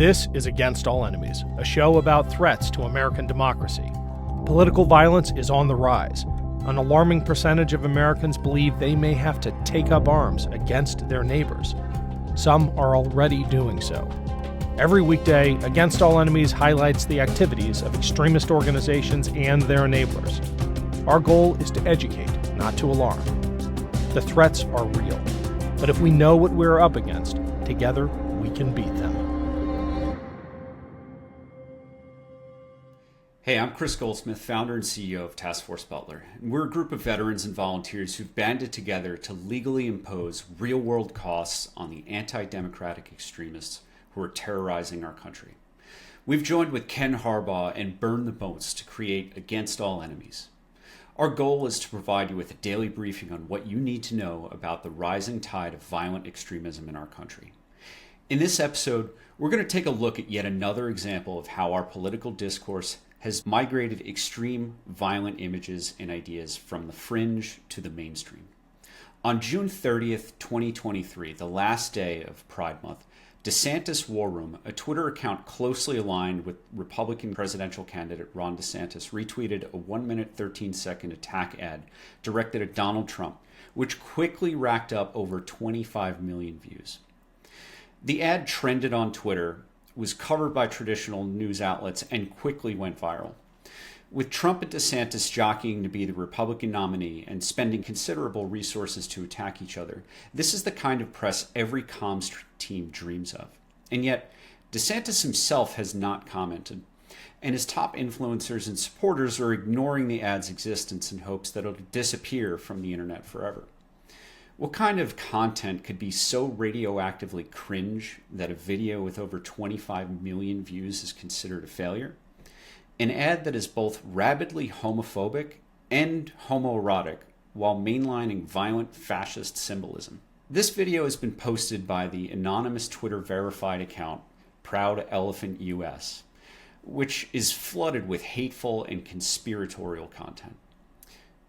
This is Against All Enemies, a show about threats to American democracy. Political violence is on the rise. An alarming percentage of Americans believe they may have to take up arms against their neighbors. Some are already doing so. Every weekday, Against All Enemies highlights the activities of extremist organizations and their enablers. Our goal is to educate, not to alarm. The threats are real, but if we know what we're up against, together we can beat them. Hey, I'm Chris Goldsmith, founder and CEO of Task Force Butler. And we're a group of veterans and volunteers who've banded together to legally impose real-world costs on the anti-democratic extremists who are terrorizing our country. We've joined with Ken Harbaugh and Burn the Boats to create Against All Enemies. Our goal is to provide you with a daily briefing on what you need to know about the rising tide of violent extremism in our country. In this episode, we're going to take a look at yet another example of how our political discourse has migrated extreme violent images and ideas from the fringe to the mainstream. On June 30th, 2023, the last day of Pride Month, DeSantis War Room, a Twitter account closely aligned with Republican presidential candidate Ron DeSantis, retweeted a 1-minute, 13-second attack ad directed at Donald Trump, which quickly racked up over 25 million views. The ad trended on Twitter, was covered by traditional news outlets, and quickly went viral. With Trump and DeSantis jockeying to be the Republican nominee and spending considerable resources to attack each other, this is the kind of press every comms team dreams of. And yet, DeSantis himself has not commented, and his top influencers and supporters are ignoring the ad's existence in hopes that it'll disappear from the internet forever. What kind of content could be so radioactively cringe that a video with over 25 million views is considered a failure? An ad that is both rabidly homophobic and homoerotic while mainlining violent fascist symbolism. This video has been posted by the anonymous Twitter verified account Proud Elephant US, which is flooded with hateful and conspiratorial content.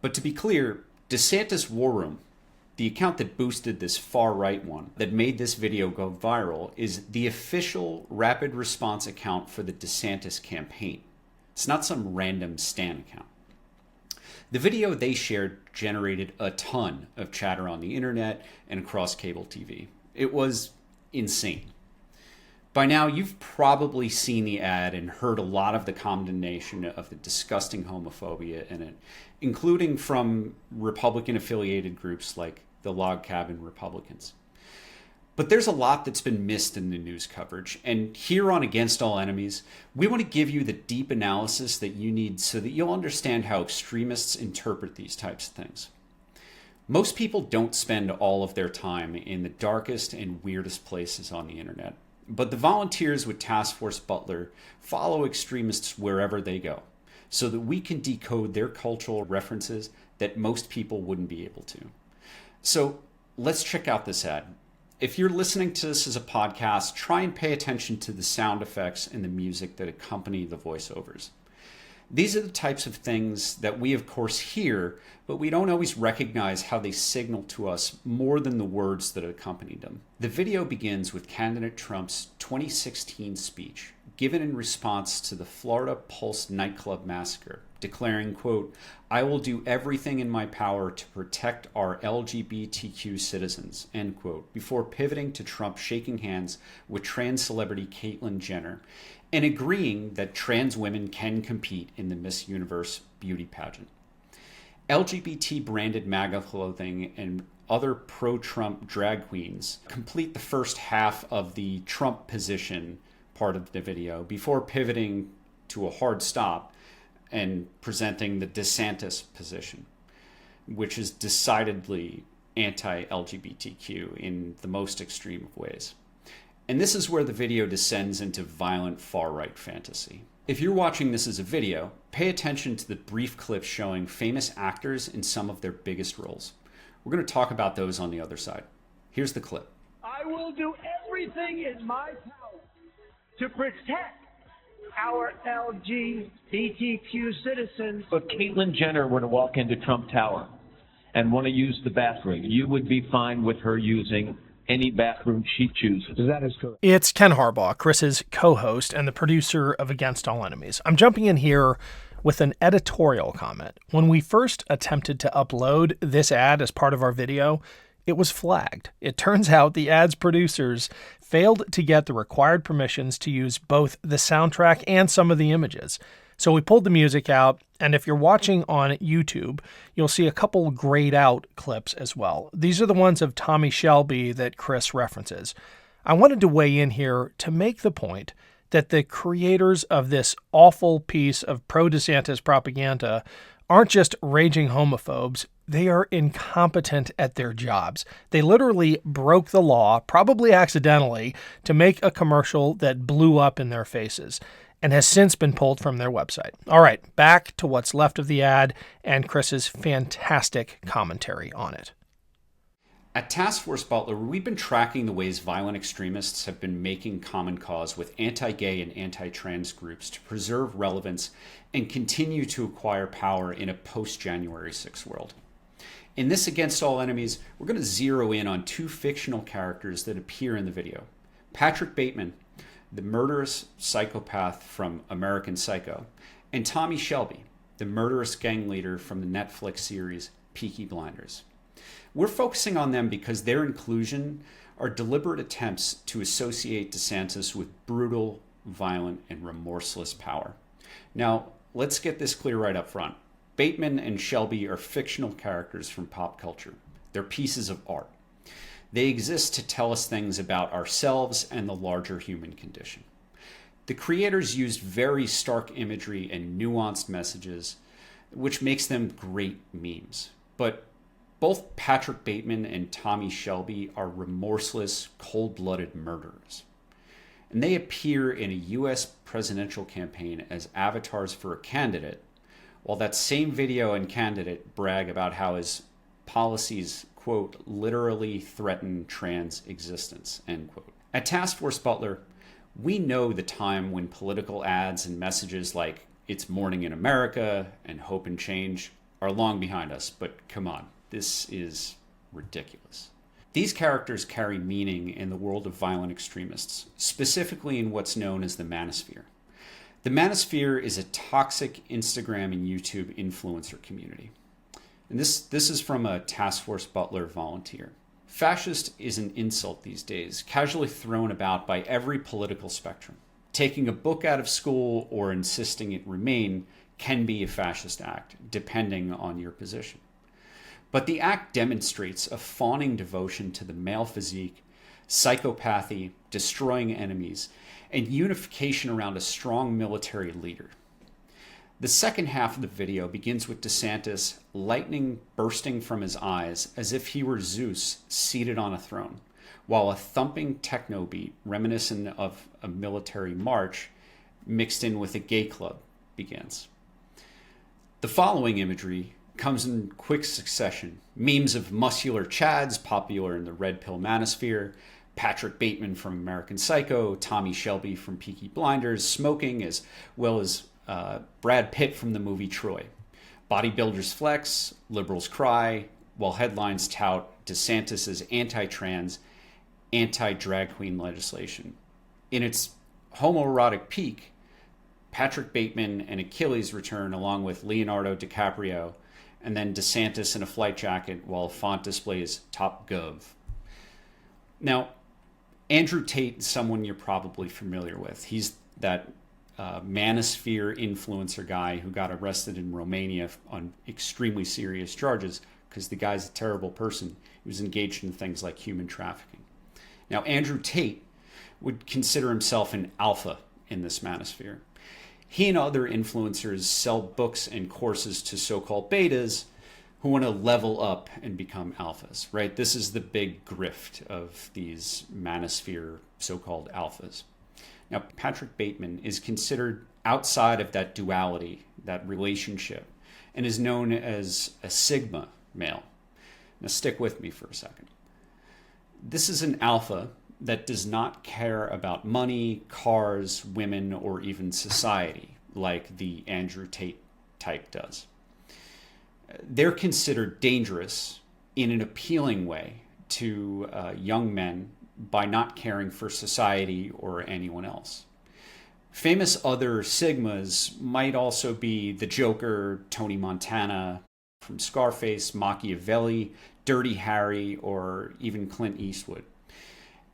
But to be clear, DeSantis War Room, the account that boosted this far-right one that made this video go viral, is the official rapid response account for the DeSantis campaign. It's not some random Stan account. The video they shared generated a ton of chatter on the internet and across cable TV. It was insane. By now, you've probably seen the ad and heard a lot of the condemnation of the disgusting homophobia in it, including from Republican-affiliated groups like the Log Cabin Republicans. But there's a lot that's been missed in the news coverage, and here on Against All Enemies, we want to give you the deep analysis that you need so that you'll understand how extremists interpret these types of things. Most people don't spend all of their time in the darkest and weirdest places on the internet. But the volunteers with Task Force Butler follow extremists wherever they go, so that we can decode their cultural references that most people wouldn't be able to. So let's check out this ad. If you're listening to this as a podcast, try and pay attention to the sound effects and the music that accompany the voiceovers. These are the types of things that we, of course, hear, but we don't always recognize how they signal to us more than the words that accompany them. The video begins with candidate Trump's 2016 speech, given in response to the Florida Pulse nightclub massacre, declaring, quote, "I will do everything in my power to protect our LGBTQ citizens," end quote, before pivoting to Trump shaking hands with trans celebrity Caitlyn Jenner and agreeing that trans women can compete in the Miss Universe beauty pageant. LGBT-branded MAGA clothing and other pro-Trump drag queens complete the first half of the Trump position part of the video before pivoting to a hard stop and presenting the DeSantis position, which is decidedly anti-LGBTQ in the most extreme of ways. And this is where the video descends into violent far-right fantasy. If you're watching this as a video, pay attention to the brief clips showing famous actors in some of their biggest roles. We're going to talk about those on the other side. Here's the clip. I will do everything in my power to protect our LGBTQ citizens. If Caitlyn Jenner were to walk into Trump Tower and want to use the bathroom, you would be fine with her using any bathroom she chooses. That is correct. It's Ken Harbaugh, Chris's co-host and the producer of Against All Enemies. I'm jumping in here with an editorial comment. When we first attempted to upload this ad as part of our video, it was flagged. It turns out the ad's producers failed to get the required permissions to use both the soundtrack and some of the images. So we pulled the music out, and if you're watching on YouTube, you'll see a couple grayed out clips as well. These are the ones of Tommy Shelby that Chris references. I wanted to weigh in here to make the point that the creators of this awful piece of pro-DeSantis propaganda aren't just raging homophobes, they are incompetent at their jobs. They literally broke the law, probably accidentally, to make a commercial that blew up in their faces and has since been pulled from their website. All right, back to what's left of the ad and Chris's fantastic commentary on it. At Task Force Butler, we've been tracking the ways violent extremists have been making common cause with anti-gay and anti-trans groups to preserve relevance and continue to acquire power in a post-January 6th world. In this Against All Enemies, we're going to zero in on two fictional characters that appear in the video. Patrick Bateman, the murderous psychopath from American Psycho, and Tommy Shelby, the murderous gang leader from the Netflix series Peaky Blinders. We're focusing on them because their inclusion are deliberate attempts to associate DeSantis with brutal, violent, and remorseless power. Now, let's get this clear right up front. Bateman and Shelby are fictional characters from pop culture. They're pieces of art. They exist to tell us things about ourselves and the larger human condition. The creators used very stark imagery and nuanced messages, which makes them great memes. But both Patrick Bateman and Tommy Shelby are remorseless, cold-blooded murderers. And they appear in a U.S. presidential campaign as avatars for a candidate, while that same video and candidate brag about how his policies, quote, literally threaten trans existence, end quote. At Task Force Butler, we know the time when political ads and messages like "It's Morning in America" and "Hope and Change" are long behind us, but come on, this is ridiculous. These characters carry meaning in the world of violent extremists, specifically in what's known as the manosphere. The manosphere is a toxic Instagram and YouTube influencer community. And this is from a Task Force Butler volunteer. Fascist is an insult these days, casually thrown about by every political spectrum. Taking a book out of school or insisting it remain can be a fascist act, depending on your position. But the act demonstrates a fawning devotion to the male physique, psychopathy, destroying enemies, and unification around a strong military leader. The second half of the video begins with DeSantis, lightning bursting from his eyes as if he were Zeus seated on a throne, while a thumping techno beat reminiscent of a military march mixed in with a gay club begins. The following imagery comes in quick succession. Memes of muscular Chads popular in the red pill manosphere, Patrick Bateman from American Psycho, Tommy Shelby from Peaky Blinders, smoking, as well as Brad Pitt from the movie Troy. Bodybuilders flex, liberals cry, while headlines tout DeSantis' anti-trans, anti-drag queen legislation. In its homoerotic peak, Patrick Bateman and Achilles return along with Leonardo DiCaprio, and then DeSantis in a flight jacket while font displays Top Gov. Now, Andrew Tate is someone you're probably familiar with. He's that manosphere influencer guy who got arrested in Romania on extremely serious charges because the guy's a terrible person. He was engaged in things like human trafficking. Now, Andrew Tate would consider himself an alpha in this manosphere. He and other influencers sell books and courses to so-called betas who want to level up and become alphas, right? This is the big grift of these manosphere so-called alphas. Now, Patrick Bateman is considered outside of that duality, that relationship, and is known as a Sigma male. Now, stick with me for a second. This is an alpha that does not care about money, cars, women, or even society like the Andrew Tate type does. They're considered dangerous in an appealing way to young men by not caring for society or anyone else. Famous other Sigmas might also be the Joker, Tony Montana from Scarface, Machiavelli, Dirty Harry, or even Clint Eastwood.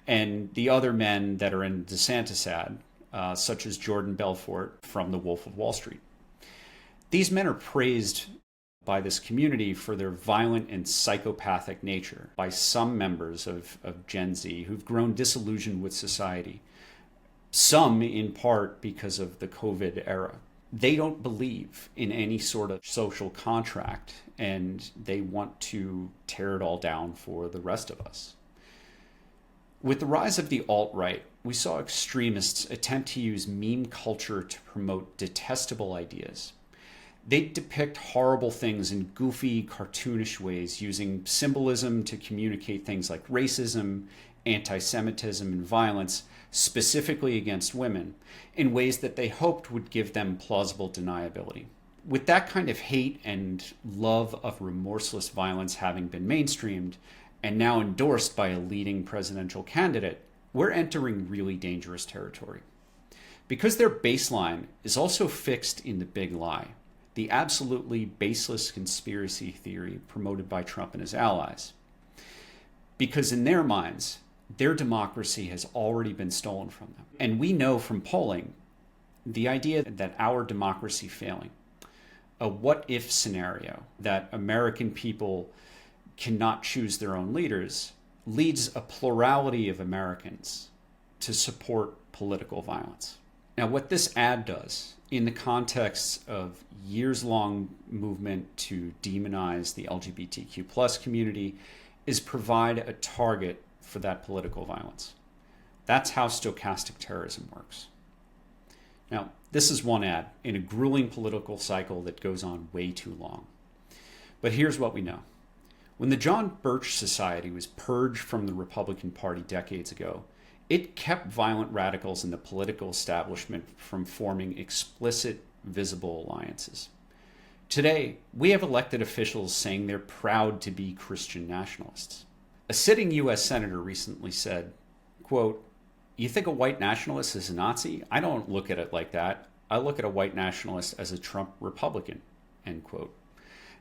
And the other men that are in DeSantis' ad, such as Jordan Belfort from The Wolf of Wall Street. These men are praised by this community for their violent and psychopathic nature by some members of Gen Z who've grown disillusioned with society, some in part because of the COVID era. They don't believe in any sort of social contract, and they want to tear it all down for the rest of us. With the rise of the alt-right, we saw extremists attempt to use meme culture to promote detestable ideas. They depict horrible things in goofy, cartoonish ways, using symbolism to communicate things like racism, anti-Semitism, and violence, specifically against women, in ways that they hoped would give them plausible deniability. With that kind of hate and love of remorseless violence having been mainstreamed, and now endorsed by a leading presidential candidate, we're entering really dangerous territory. Because their baseline is also fixed in the big lie, the absolutely baseless conspiracy theory promoted by Trump and his allies. Because in their minds, their democracy has already been stolen from them. And we know from polling the idea that our democracy failing, a what-if scenario that American people cannot choose their own leaders, leads a plurality of Americans to support political violence. Now, what this ad does in the context of years-long movement to demonize the LGBTQ plus community is provide a target for that political violence. That's how stochastic terrorism works. Now, this is one ad in a grueling political cycle that goes on way too long. But here's what we know. When the John Birch Society was purged from the Republican Party decades ago, it kept violent radicals in the political establishment from forming explicit, visible alliances. Today, we have elected officials saying they're proud to be Christian nationalists. A sitting U.S. Senator recently said, quote, "You think a white nationalist is a Nazi? I don't look at it like that. I look at a white nationalist as a Trump Republican," end quote.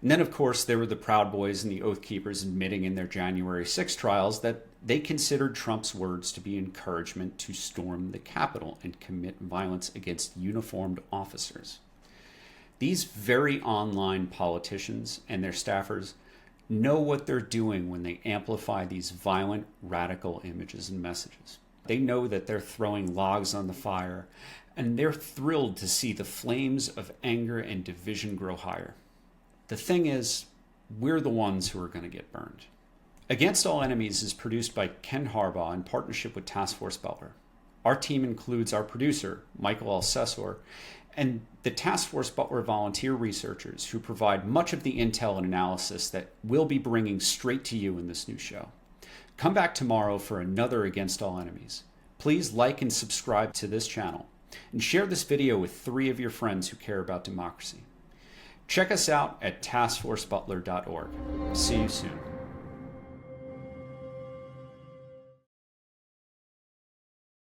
And then, of course, there were the Proud Boys and the Oath Keepers admitting in their January 6 trials that they considered Trump's words to be encouragement to storm the Capitol and commit violence against uniformed officers. These very online politicians and their staffers know what they're doing when they amplify these violent, radical images and messages. They know that they're throwing logs on the fire, and they're thrilled to see the flames of anger and division grow higher. The thing is, we're the ones who are going to get burned. Against All Enemies is produced by Ken Harbaugh in partnership with Task Force Butler. Our team includes our producer, Michael Alcessor, and the Task Force Butler volunteer researchers who provide much of the intel and analysis that we'll be bringing straight to you in this new show. Come back tomorrow for another Against All Enemies. Please like and subscribe to this channel, and share this video with 3 of your friends who care about democracy. Check us out at taskforcebutler.org. See you soon.